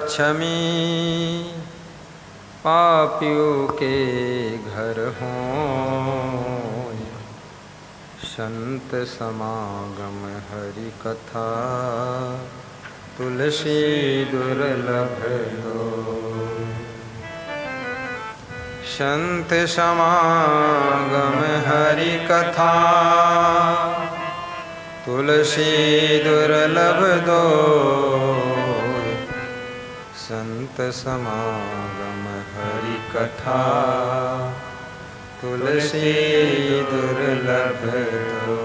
गच्छमि, पापियों के घर हों संत समागम हरि कथा, तुलसी दुर्लभ हो। संत समागम हरि कथा, तुलसी दुर्लभ दो। संत समागम हरि कथा, तुलसी दुर्लभ दो।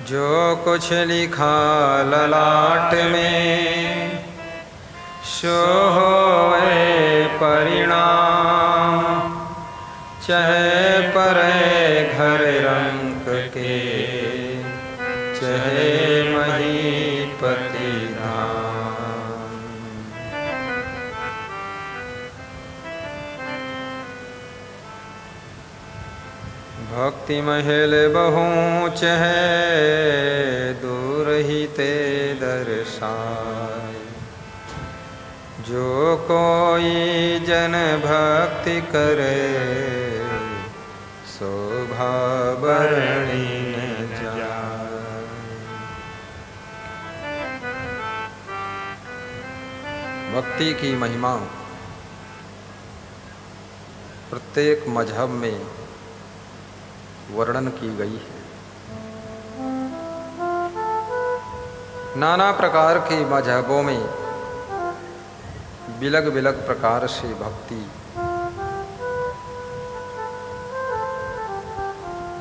जो कुछ लिखा ललाट में, सो होए परिणाम। चाहे परे घर रंक के, चाहे महीपति धाम। भक्ति महल बहु चाहे, दूर ही ते दर्शाए। जो कोई जन भक्ति करे, शोभा बरणी न जाए। भक्ति की महिमा प्रत्येक मजहब में वर्णन की गई है। नाना प्रकार के मजहबों में बिलग बिलग प्रकार से भक्ति,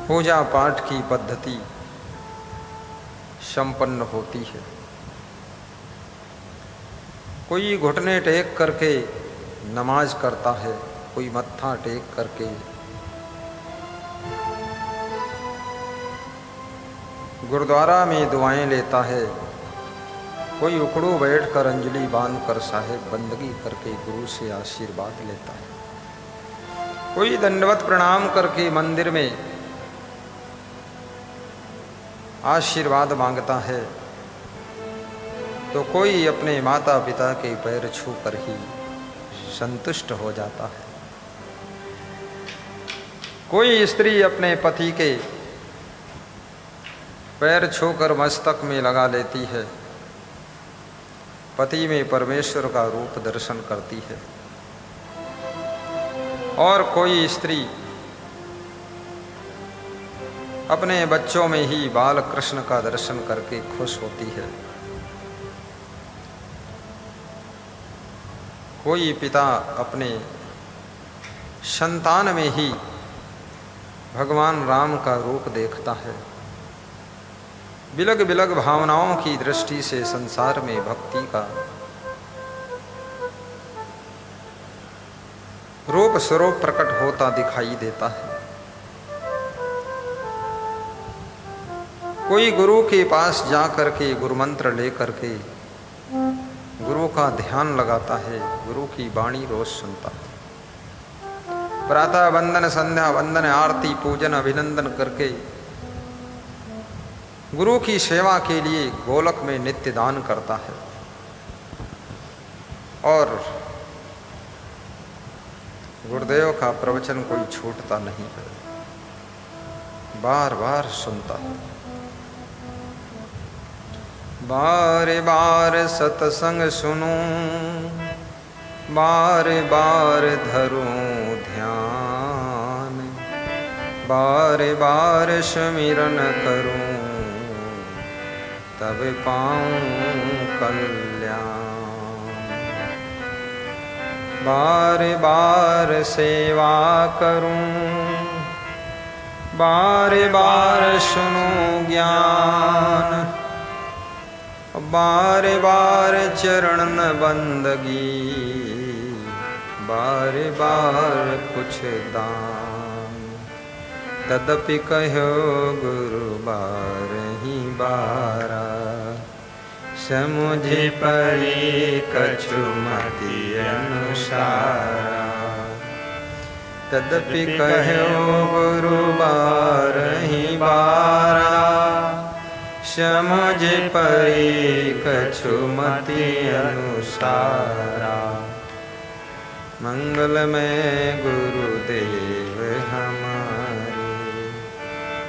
पूजा पाठ की पद्धति संपन्न होती है। कोई घुटने टेक करके नमाज करता है, कोई मत्था टेक करके, गुरुद्वारा में दुआएं लेता है, कोई उखड़ू बैठकर अंजलि बांधकर साहेब बंदगी करके गुरु से आशीर्वाद लेता है। कोई दंडवत प्रणाम करके मंदिर में आशीर्वाद मांगता है, तो कोई अपने माता पिता के पैर छूकर ही संतुष्ट हो जाता है। कोई स्त्री अपने पति के पैर छूकर मस्तक में लगा लेती है, पति में परमेश्वर का रूप दर्शन करती है। और कोई स्त्री अपने बच्चों में ही बाल कृष्ण का दर्शन करके खुश होती है। कोई पिता अपने संतान में ही भगवान राम का रूप देखता है। बिलग बिलग भावनाओं की दृष्टि से संसार में भक्ति का रूप स्वरूप प्रकट होता दिखाई देता है। कोई गुरु के पास जा करके गुरु मंत्र लेकर के गुरु का ध्यान लगाता है, गुरु की वाणी रोज सुनता है। प्रातः वंदन, संध्या वंदन, आरती पूजन अभिनंदन करके गुरु की सेवा के लिए गोलक में नित्य दान करता है। और गुरुदेव का प्रवचन कोई छूटता नहीं है, बार बार सुनता है। बार बार सत्संग सुनूं, बार बार धरूं ध्यान, बार बार सुमिरन करूं, तब पाऊं कल्याण। बार बार सेवा करूं, बार बार सुनूं ज्ञान, बार बार चरण बंदगी, बार बार कुछ दान। तदपि कहो गुरु बार ही बारा, समुझे परी कछु मति अनुसारा। तदपि कहो गुरु बार ही बारा, समझ परी कछुमति अनुसारा। मंगलमय गुरुदेव हमारे,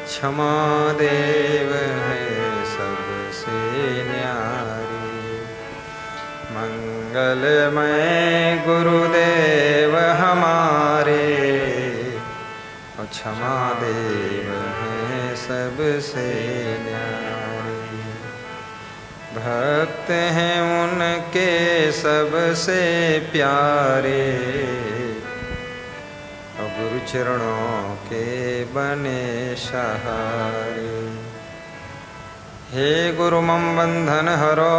क्षमा देव है सबसे न्यारी। मंगलमय गुरुदेव हमारे, और क्षमा देव है सबसे न्यारी। भक्त हैं उनके सबसे प्यारे, और गुरु चरणों के बने सहारे। हे गुरु मम बंधन हरो,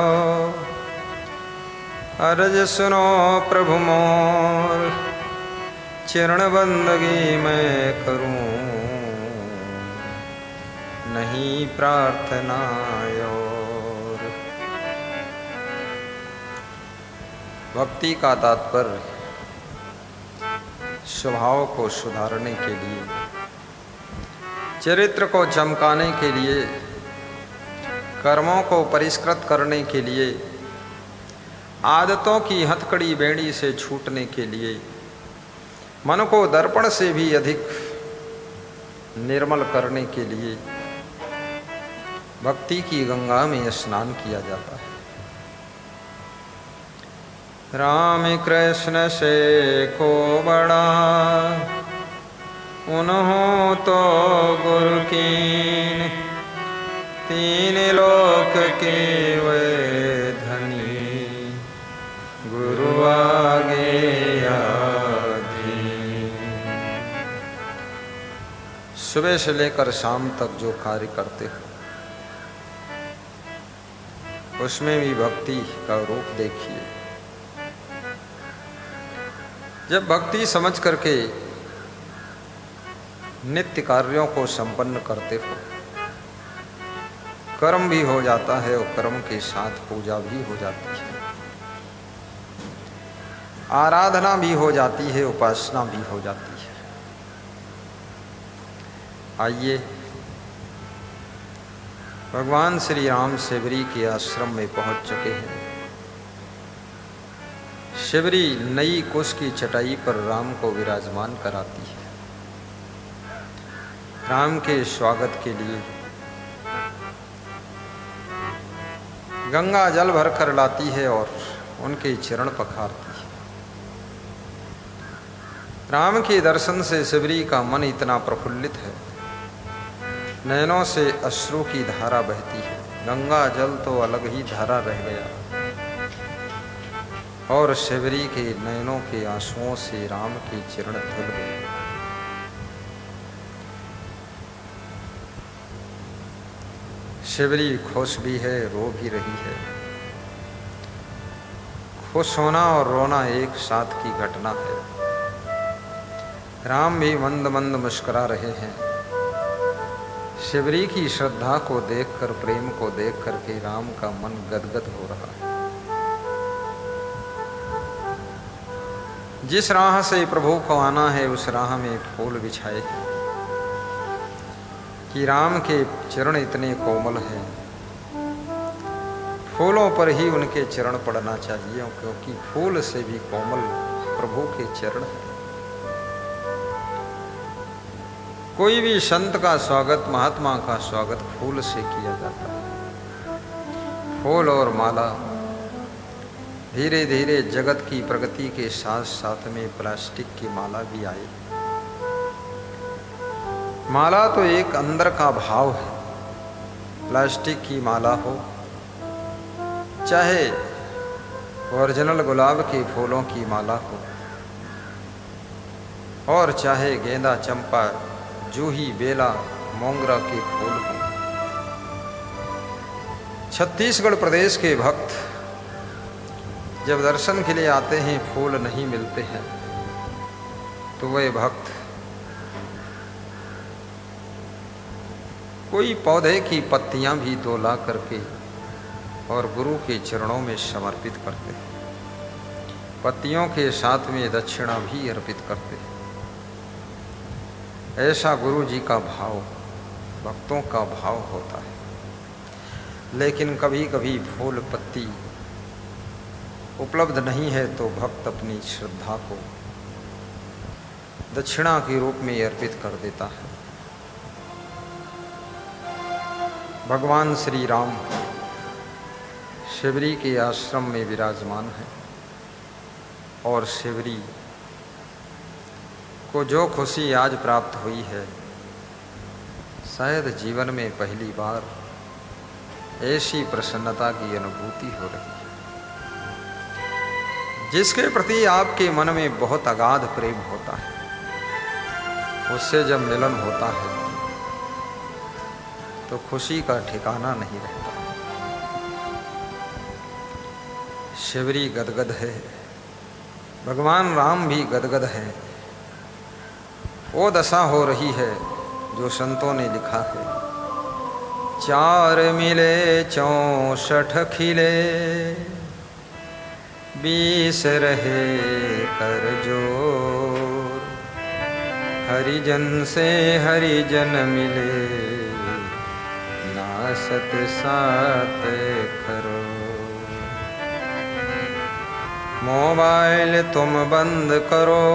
अर्ज सुनो प्रभु मोर। चरण बंदगी मैं करूं, नहीं प्रार्थना और। भक्ति का तात्पर्य स्वभाव को सुधारने के लिए, चरित्र को चमकाने के लिए, कर्मों को परिष्कृत करने के लिए, आदतों की हथकड़ी बेड़ी से छूटने के लिए, मन को दर्पण से भी अधिक निर्मल करने के लिए भक्ति की गंगा में स्नान किया जाता है। राम कृष्ण से को बड़ा, उन्हों तो गुरु कीन। तीन लोक के वे धनी, गुरु आगे आधीन। सुबह से लेकर शाम तक जो कार्य करते हो, उसमें भी भक्ति का रूप देखिए। जब भक्ति समझ करके नित्य कार्यों को संपन्न करते हो, कर्म भी हो जाता है और कर्म के साथ पूजा भी हो जाती है, आराधना भी हो जाती है, उपासना भी हो जाती है। आइए भगवान श्री राम शिवरी के आश्रम में पहुंच चुके हैं। शिवरी नई कुश की चटाई पर राम को विराजमान कराती है। राम के स्वागत के लिए गंगा जल भरकर लाती है और उनके चरण पखारती है। राम के दर्शन से शिवरी का मन इतना प्रफुल्लित है, नैनों से अश्रु की धारा बहती है। गंगा जल तो अलग ही धारा रह गया, और शिवरी के नैनों के आंसुओं से राम के चरण धुल गए। शिवरी खुश भी है, रो भी रही है। खुश होना और रोना एक साथ की घटना है। राम भी मंद मंद मुस्कुरा रहे हैं। शिवरी की श्रद्धा को देखकर, प्रेम को देख करके राम का मन गदगद हो रहा है। जिस राह से प्रभु को आना है, उस राह में फूल बिछाए हैं कि राम के चरण इतने कोमल हैं, फूलों पर ही उनके चरण पड़ना चाहिए, क्योंकि फूल से भी कोमल प्रभु के चरण हैं। कोई भी संत का स्वागत, महात्मा का स्वागत फूल से किया जाता है। फूल और माला धीरे धीरे जगत की प्रगति के साथ साथ में प्लास्टिक की माला भी आई। माला तो एक अंदर का भाव है। प्लास्टिक की माला हो, चाहे ओरिजिनल गुलाब के फूलों की माला हो, और चाहे गेंदा, चंपा, जूही, बेला, मोंगरा के फूल हों। छत्तीसगढ़ प्रदेश के भक्त जब दर्शन के लिए आते हैं, फूल नहीं मिलते हैं, तो वे भक्त कोई पौधे की पत्तियां भी तोला करके और गुरु के चरणों में समर्पित करते हैं। पत्तियों के साथ में दक्षिणा भी अर्पित करते हैं। ऐसा गुरु जी का भाव, भक्तों का भाव होता है। लेकिन कभी कभी फूल पत्ती उपलब्ध नहीं है तो भक्त अपनी श्रद्धा को दक्षिणा के रूप में अर्पित कर देता है। भगवान श्री राम शिवरी के आश्रम में विराजमान है और शिवरी को जो खुशी आज प्राप्त हुई है, शायद जीवन में पहली बार ऐसी प्रसन्नता की अनुभूति हो रही है। जिसके प्रति आपके मन में बहुत अगाध प्रेम होता है, उससे जब मिलन होता है तो खुशी का ठिकाना नहीं रहता। शिवरी गदगद है, भगवान राम भी गदगद है। वो दशा हो रही है जो संतों ने लिखा है, 4 मिले 64 खिले, 20 रहे कर जोर, हरिजन से हरिजन मिले, नासत सात करो। मोबाइल तुम बंद करो,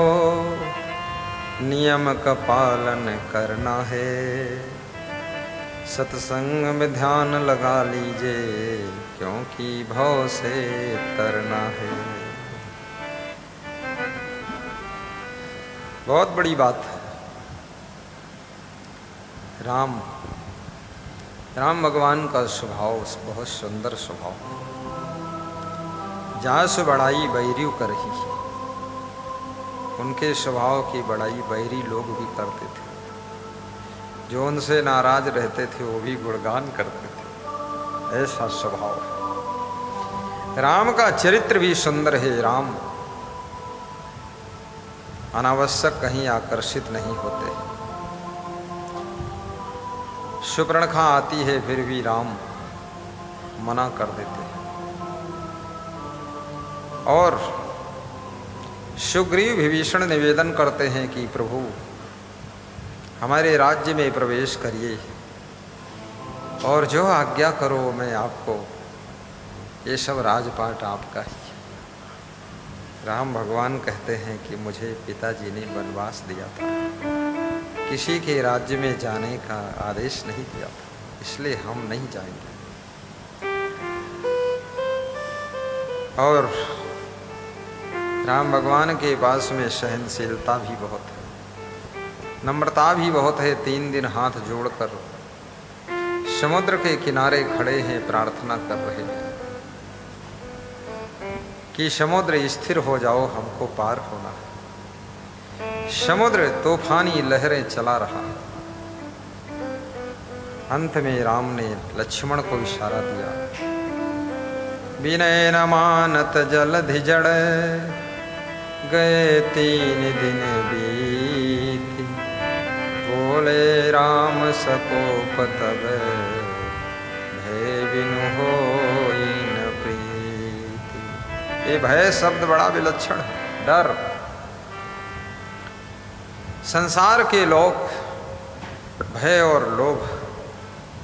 नियम का पालन करना है, सत्संग में ध्यान लगा लीजिए, क्योंकि भव से तरना है। बहुत बड़ी बात है। राम भगवान का स्वभाव बहुत सुंदर स्वभाव, जास बड़ाई बैरियों कर रही है। उनके स्वभाव की बड़ाई बैरी लोग भी करते थे, जो उनसे नाराज रहते थे वो भी गुणगान करते थे। ऐसा स्वभाव है। राम का चरित्र भी सुंदर है। राम अनावश्यक कहीं आकर्षित नहीं होते। शूर्पणखा आती है फिर भी राम मना कर देते हैं। और सुग्रीव विभीषण निवेदन करते हैं कि प्रभु हमारे राज्य में प्रवेश करिए और जो आज्ञा करो मैं आपको, ये सब राजपाट आपका ही है। राम भगवान कहते हैं कि मुझे पिताजी ने वनवास दिया था, किसी के राज्य में जाने का आदेश नहीं दिया था, इसलिए हम नहीं जाएंगे। और राम भगवान के पास में सहनशीलता भी बहुत है, नम्रता भी बहुत है। 3 दिन हाथ जोड़कर समुद्र के किनारे खड़े हैं, प्रार्थना कर रहे हैं कि समुद्र स्थिर हो जाओ, हमको पार होना है। समुद्र तूफानी लहरें चला रहा है। अंत में राम ने लक्ष्मण को इशारा दिया, विनय न मानत जलधि जड़, गए 3 दिन बीती, बोले राम सकोप तब, भय बिनु होई न प्रीति। ये भय शब्द बड़ा विलक्षण है, डर। संसार के लोग भय और लोभ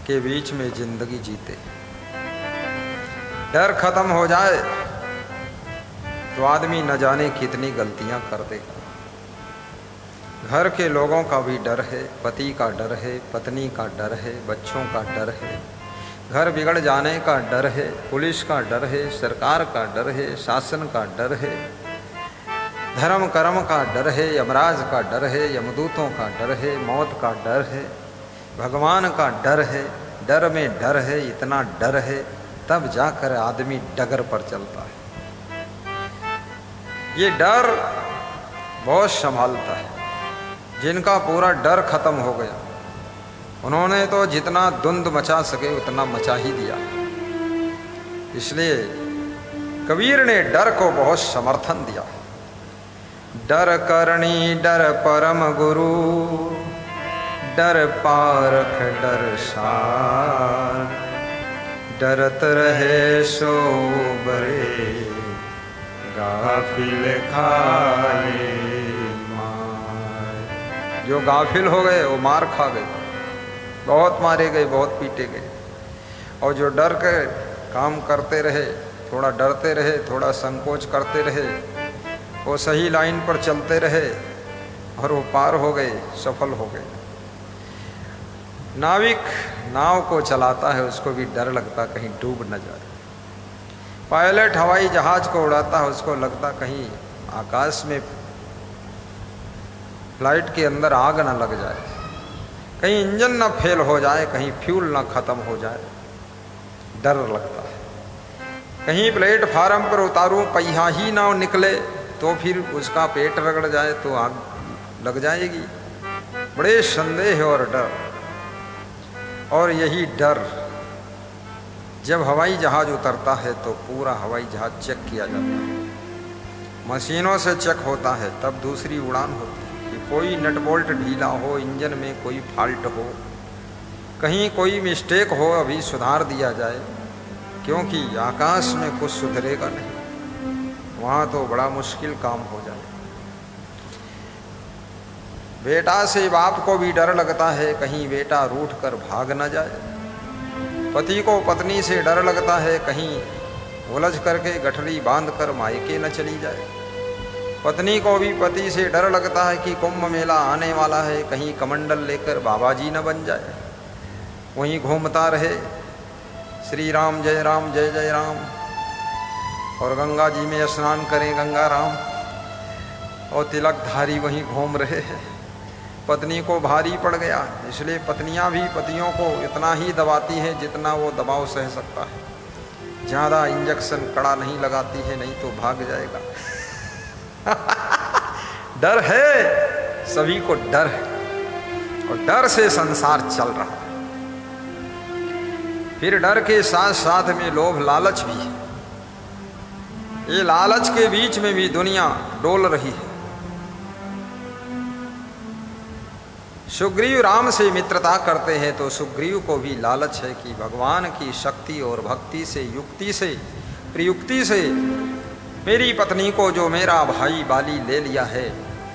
के बीच में जिंदगी जीते। डर खत्म हो जाए तो आदमी न जाने कितनी गलतियां कर देगा। घर के लोगों का भी डर है, पति का डर है, पत्नी का डर है, बच्चों का डर है, घर बिगड़ जाने का डर है, पुलिस का डर है, सरकार का डर है, शासन का डर है, धर्म कर्म का डर है, यमराज का डर है, यमदूतों का डर है, मौत का डर है, भगवान का डर है। डर में डर है, इतना डर है, तब जाकर आदमी डगर पर चलता है। ये डर बहुत संभालता है। जिनका पूरा डर खत्म हो गया, उन्होंने तो जितना धुंध मचा सके उतना मचा ही दिया। इसलिए कबीर ने डर को बहुत समर्थन दिया। डर करनी डर परम गुरु, डर पारख डर सार, डरत रहे सो बरे, गाफिल खाए मार। जो गाफिल हो गए वो मार खा गए, बहुत मारे गए, बहुत पीटे गए। और जो डर के काम करते रहे, थोड़ा डरते रहे, थोड़ा संकोच करते रहे, वो सही लाइन पर चलते रहे और वो पार हो गए, सफल हो गए। नाविक नाव को चलाता है, उसको भी डर लगता कहीं डूब न जाए। पायलट हवाई जहाज को उड़ाता है, उसको लगता कहीं आकाश में फ्लाइट के अंदर आग न लग जाए, कहीं इंजन न फेल हो जाए, कहीं फ्यूल न खत्म हो जाए, डर लगता है। कहीं प्लेटफार्म पर उतारूं, पहिया ही ना निकले तो फिर उसका पेट रगड़ जाए तो आग लग जाएगी। बड़े संदेह और डर। और यही डर जब हवाई जहाज उतरता है तो पूरा हवाई जहाज चेक किया जाता है, मशीनों से चेक होता है, तब दूसरी उड़ान होती है कि कोई नट बोल्ट ढीला हो, इंजन में कोई फॉल्ट हो, कहीं कोई मिस्टेक हो, अभी सुधार दिया जाए, क्योंकि आकाश में कुछ सुधरेगा नहीं, वहाँ तो बड़ा मुश्किल काम हो जाए। बेटा से बाप को भी डर लगता है, कहीं बेटा रूठ कर भाग न जाए। पति को पत्नी से डर लगता है, कहीं उलझ करके गठरी बांध कर मायके न चली जाए। पत्नी को भी पति से डर लगता है कि कुंभ मेला आने वाला है, कहीं कमंडल लेकर बाबा जी न बन जाए, वहीं घूमता रहे श्री राम जय राम, और गंगा जी में स्नान करें गंगा राम, और तिलकधारी वहीं घूम रहे हैं। पत्नी को भारी पड़ गया, इसलिए पत्नियां भी पतियों को इतना ही दबाती हैं जितना वो दबाव सह सकता है। ज़्यादा इंजेक्शन कड़ा नहीं लगाती है, नहीं तो भाग जाएगा। डर है, सभी को डर है, और डर से संसार चल रहा है। फिर डर के साथ साथ में लोभ लालच भी है। ये लालच के बीच में भी दुनिया डोल रही है। सुग्रीव राम से मित्रता करते हैं तो सुग्रीव को भी लालच है कि भगवान की शक्ति और भक्ति से, युक्ति से, प्रयुक्ति से मेरी पत्नी को जो मेरा भाई बाली ले लिया है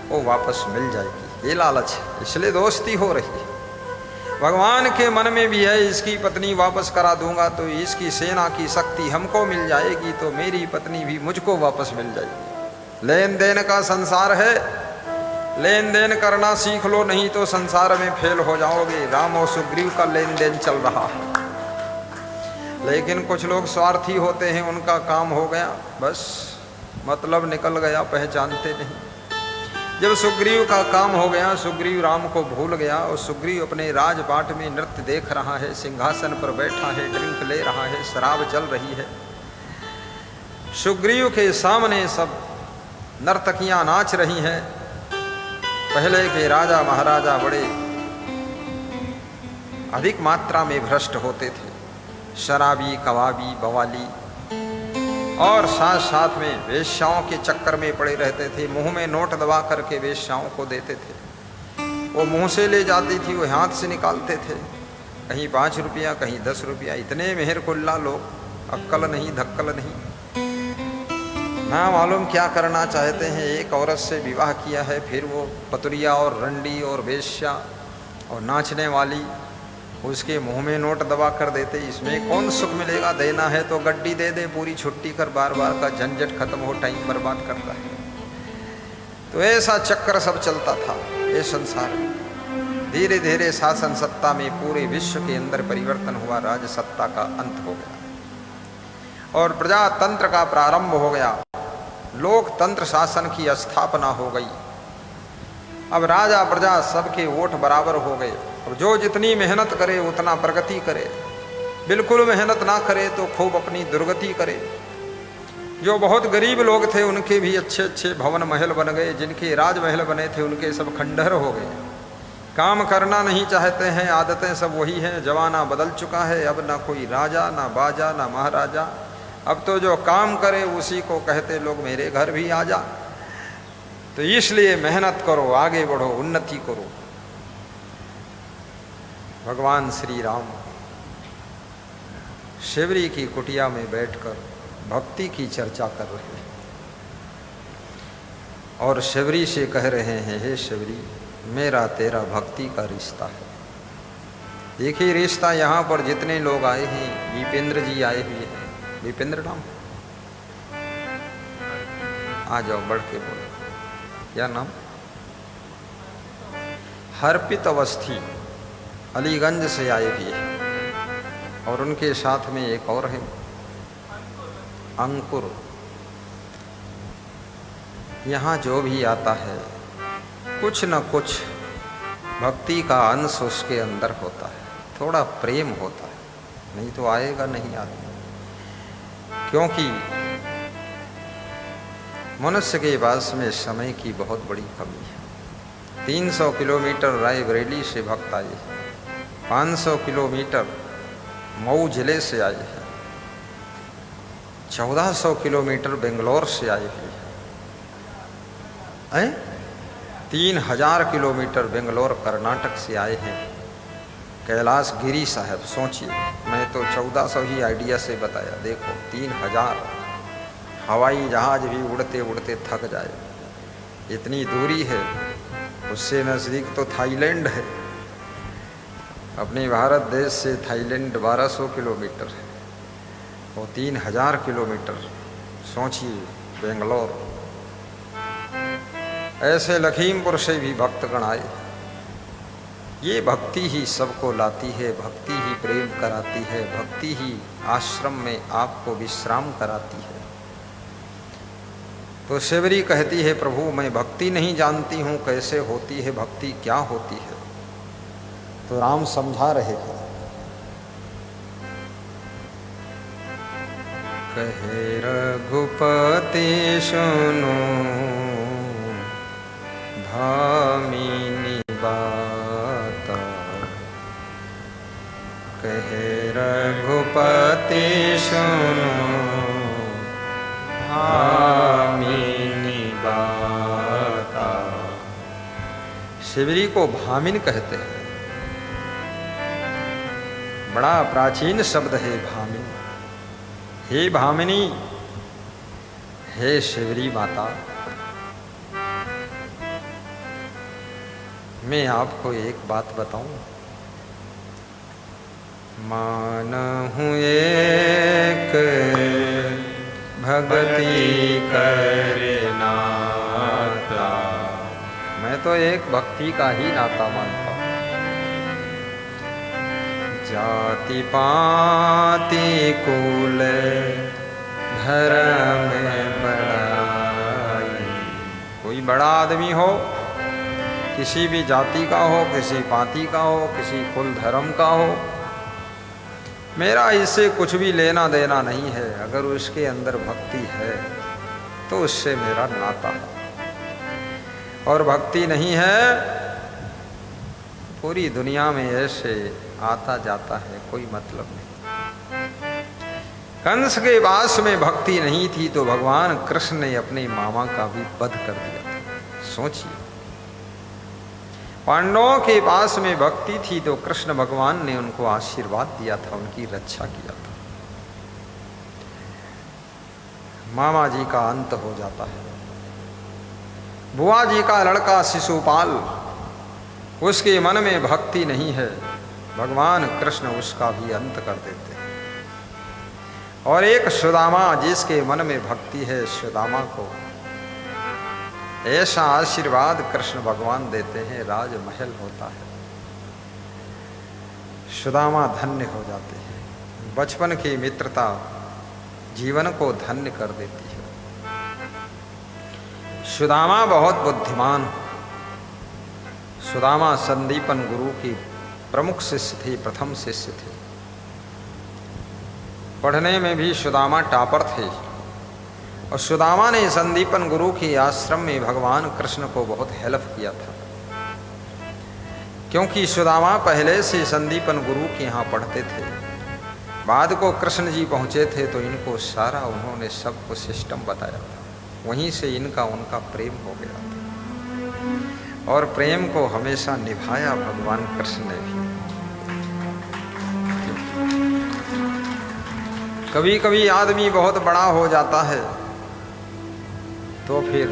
वो वापस मिल जाएगी, ये लालच है, इसलिए दोस्ती हो रही है। भगवान के मन में भी है इसकी पत्नी वापस करा दूंगा तो इसकी सेना की शक्ति हमको मिल जाएगी, तो मेरी पत्नी भी मुझको वापस मिल जाएगी। लेन देन का संसार है, लेन देन करना सीख लो, नहीं तो संसार में फेल हो जाओगे। राम और सुग्रीव का लेन देन चल रहा है, लेकिन कुछ लोग स्वार्थी होते हैं, उनका काम हो गया, बस मतलब निकल गया, पहचानते नहीं। जब सुग्रीव का काम हो गया, सुग्रीव राम को भूल गया, और सुग्रीव अपने राजपाट में नृत्य देख रहा है, सिंहासन पर बैठा है, ड्रिंक ले रहा है, शराब चल रही है। सुग्रीव के सामने सब नर्तकियां नाच रही हैं। पहले के राजा महाराजा बड़े अधिक मात्रा में भ्रष्ट होते थे, शराबी, कबाबी, बवाली, और साथ साथ में वेश्याओं के चक्कर में पड़े रहते थे। मुंह में नोट दबा करके वेश्याओं को देते थे, वो मुंह से ले जाती थी, वो हाथ से निकालते थे, कहीं 5 रुपया, कहीं 10 रुपया। इतने मेहर कुल्ला लोग, अक्कल नहीं, धक्कल नहीं, ना मालूम क्या करना चाहते हैं। एक औरत से विवाह किया है, फिर वो पतुरिया और रंडी और वेश्या और नाचने वाली, उसके मुंह में नोट दबा कर देते। इसमें कौन सुख मिलेगा? देना है तो गड्डी दे दे, पूरी छुट्टी कर, बार बार का झंझट खत्म हो, टाइम बर्बाद करता है। तो ऐसा चक्कर सब चलता था ये संसार में। धीरे धीरे शासन सत्ता में पूरे विश्व के अंदर परिवर्तन हुआ, राज सत्ता का अंत हो गया और प्रजातंत्र का प्रारंभ हो गया, लोकतंत्र शासन की स्थापना हो गई। अब राजा प्रजा सबके वोट बराबर हो गए। अब जो जितनी मेहनत करे उतना प्रगति करे, बिल्कुल मेहनत ना करे तो खूब अपनी दुर्गति करे। जो बहुत गरीब लोग थे उनके भी अच्छे अच्छे भवन महल बन गए, जिनके राजमहल बने थे उनके सब खंडहर हो गए। काम करना नहीं चाहते हैं, आदतें सब वही हैं। जमाना बदल चुका है, अब ना कोई राजा, ना बाजा, ना महाराजा। अब तो जो काम करे उसी को कहते लोग मेरे घर भी आ जा। तो इसलिए मेहनत करो, आगे बढ़ो, उन्नति करो। भगवान श्री राम शिवरी की कुटिया में बैठकर भक्ति की चर्चा कर रहे हैं और शिवरी से कह रहे हैं, हे शिवरी, मेरा तेरा भक्ति का रिश्ता है। देखिए रिश्ता, यहाँ पर जितने लोग आए हैं, विपेंद्र जी आए हुए हैं। विपेंद्र नाम, आ जाओ बढ़ के बोलो, क्या नाम? हरपित अवस्थी अलीगंज से आए हुए हैं, और उनके साथ में एक और है अंकुर। यहाँ जो भी आता है कुछ न कुछ भक्ति का अंश उसके अंदर होता है, थोड़ा प्रेम होता है, नहीं तो आएगा नहीं आदमी। क्योंकि मनुष्य के पास में समय की बहुत बड़ी कमी है। 300 किलोमीटर रायबरेली से भक्त आए हैं, 500 किलोमीटर मऊ जिले से आए हैं, 1400 किलोमीटर बेंगलोर से आए हैं, 3000 किलोमीटर बेंगलोर कर्नाटक से आए हैं। कैलाश गिरी साहब, सोचिए, मैं तो 1400 ही आइडिया से बताया, देखो 3000। हवाई जहाज भी उड़ते उड़ते थक जाए, इतनी दूरी है। उससे नज़दीक तो थाईलैंड है, अपने भारत देश से थाईलैंड 1200 किलोमीटर है, और 3000 किलोमीटर। सोचिए बेंगलोर। ऐसे लखीमपुर से भी भक्तगण आए। ये भक्ति ही सबको लाती है, भक्ति ही प्रेम कराती है, भक्ति ही आश्रम में आपको विश्राम कराती है। तो शिवरी कहती है, प्रभु मैं भक्ति नहीं जानती हूँ कैसे होती है, भक्ति क्या होती है। तो राम समझा रहे हैं, कहे रघुपति सुनो भामिनी बाता, कहे रघुपति सुनो भामिनी बाता। शिवरी को भामिन कहते हैं, बड़ा प्राचीन शब्द है भामिन। हे भामिनी, हे शिवरी माता, मैं आपको एक बात बताऊं, मानहूँ एक भक्ति करनाता। मैं तो एक भक्ति का ही नाता मानता हूँ। जाति पाति कुल धर्म बड़ाई। कोई बड़ा आदमी हो, किसी भी जाति का हो, किसी पाति का हो, किसी कुल धर्म का हो, मेरा इससे कुछ भी लेना देना नहीं है। अगर उसके अंदर भक्ति है तो उससे मेरा नाता है, और भक्ति नहीं है, पूरी दुनिया में ऐसे आता जाता है, कोई मतलब नहीं। कंस के पास में भक्ति नहीं थी तो भगवान कृष्ण ने अपने मामा का भी वध कर दिया था। सोचिए, पांडवों के पास में भक्ति थी तो कृष्ण भगवान ने उनको आशीर्वाद दिया था, उनकी रक्षा किया था। मामा जी का अंत हो जाता है। बुआ जी का लड़का शिशुपाल, उसके मन में भक्ति नहीं है, भगवान कृष्ण उसका भी अंत कर देते हैं। और एक सुदामा, जिसके मन में भक्ति है, सुदामा को ऐसा आशीर्वाद कृष्ण भगवान देते हैं, राजमहल होता है, सुदामा धन्य हो जाते हैं। बचपन की मित्रता जीवन को धन्य कर देती है। सुदामा बहुत बुद्धिमान। सुदामा संदीपन गुरु की प्रमुख शिष्य थे, प्रथम शिष्य थे। पढ़ने में भी सुदामा टॉपर थे, और सुदामा ने संदीपन गुरु के आश्रम में भगवान कृष्ण को बहुत हेल्प किया था। क्योंकि सुदामा पहले से संदीपन गुरु के यहाँ पढ़ते थे, बाद को कृष्ण जी पहुँचे थे तो इनको सारा उन्होंने सबको सिस्टम बताया था। वहीं से इनका उनका प्रेम हो गया था, और प्रेम को हमेशा निभाया भगवान कृष्ण ने भी। कभी कभी आदमी बहुत बड़ा हो जाता है तो फिर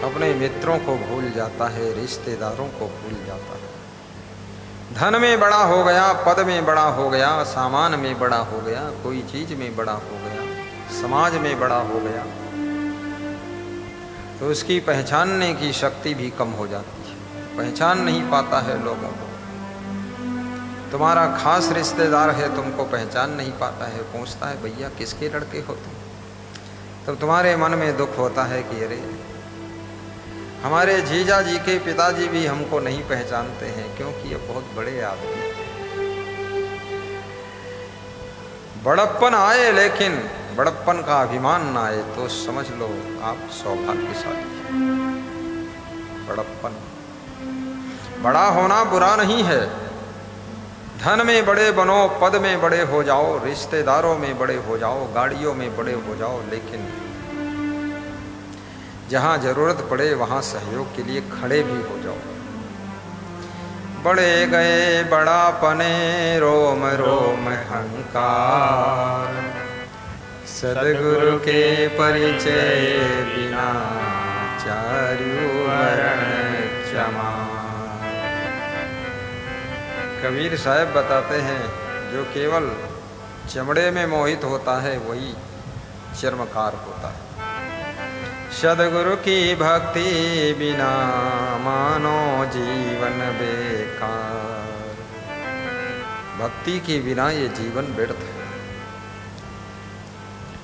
अपने मित्रों को भूल जाता है, रिश्तेदारों को भूल जाता है। धन में बड़ा हो गया, पद में बड़ा हो गया, सामान में बड़ा हो गया, कोई चीज में बड़ा हो गया, समाज में बड़ा हो गया, तो उसकी पहचानने की शक्ति भी कम हो जाती है, पहचान नहीं पाता है लोगों को। तुम्हारा खास रिश्तेदार है, तुमको पहचान नहीं पाता है, पूछता है भैया किसके लड़के हो तुम, तो तुम्हारे मन में दुख होता है कि अरे हमारे जीजा जी के पिताजी भी हमको नहीं पहचानते हैं, क्योंकि ये बहुत बड़े आदमी हैं। बड़प्पन आए लेकिन बड़प्पन का अभिमान ना आए तो समझ लो आप सौभाग्यशाली। बड़प्पन, बड़ा होना बुरा नहीं है, धन में बड़े बनो, पद में बड़े हो जाओ, रिश्तेदारों में बड़े हो जाओ, गाड़ियों में बड़े हो जाओ, लेकिन जहां जरूरत पड़े वहां सहयोग के लिए खड़े भी हो जाओ। बड़े गए बड़ापने रोम रोम अहंकार, सदगुरु के परिचय बिना चारु वर्ण क्षमा। कबीर साहब बताते हैं जो केवल चमड़े में मोहित होता है वही चर्मकार होता है। सदगुरु की भक्ति बिना मानो जीवन बेकार, भक्ति के बिना ये जीवन व्यर्थ